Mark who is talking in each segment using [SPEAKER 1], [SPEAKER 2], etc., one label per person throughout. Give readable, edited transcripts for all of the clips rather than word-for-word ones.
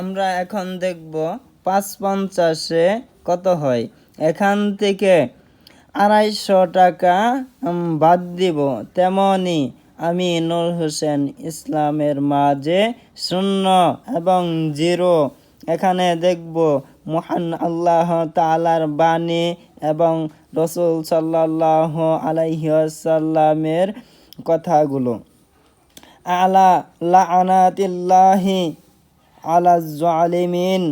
[SPEAKER 1] আমরা এখন দেখব ৫৫-এ কত হয়। এখান থেকে ২৫০ টাকা বাদ দিব। তেমনি আমি নূর হোসেন ইসলামের মাঝে ০ এবং ০ এখানে দেখব মহান আল্লাহ তাআলার বাণী এবং রাসূল সাল্লাল্লাহু আলাইহি ওয়াসাল্লামের কথাগুলো। আলা লাআনাতিল্লাহি আলাজ জালিমিন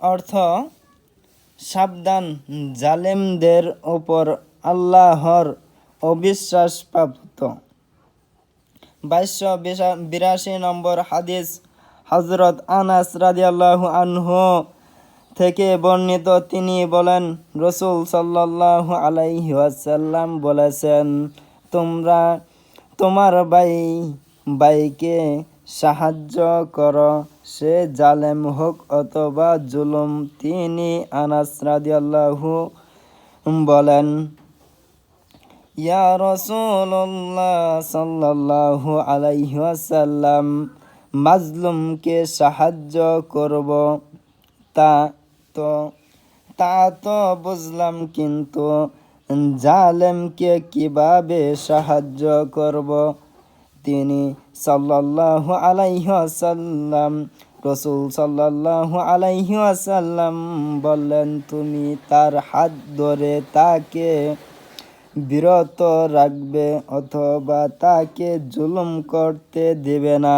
[SPEAKER 1] অর্থ সাবধান, জালেমদের উপর আল্লাহর অবিশ্বাসপ্রাপ্ত। ২২৮২ নম্বর হাদিস হযরত আনাস রাদিয়াল্লাহু আনহু থেকে বর্ণিত। তিনি বলেন, রাসূল সাল্লাল্লাহু আলাইহি ওয়াসাল্লাম বলেছেন, তোমরা তোমার ভাইকে সাহায্য করো, সে জালেম হোক অথবা জুলুম। তিনি আনাস রাদিয়াল্লাহু বলেন, ইয়া রাসূলুল্লাহ সাল্লাল্লাহু আলাইহি ওয়াসাল্লাম, মাজলুমকে সাহায্য করব তা তো বুঝলাম, কিন্তু জালেমকে কিভাবে সাহায্য করব? তিনি সাল্লাল্লাহু আলাইহি ওয়াসাল্লাম রাসূল সাল্লাল্লাহু আলাইহি ওয়াসাল্লাম বললেন, তুমি তার হাত ধরে তাকে বিরত রাখবে অথবা তাকে জুলুম করতে দেবে না।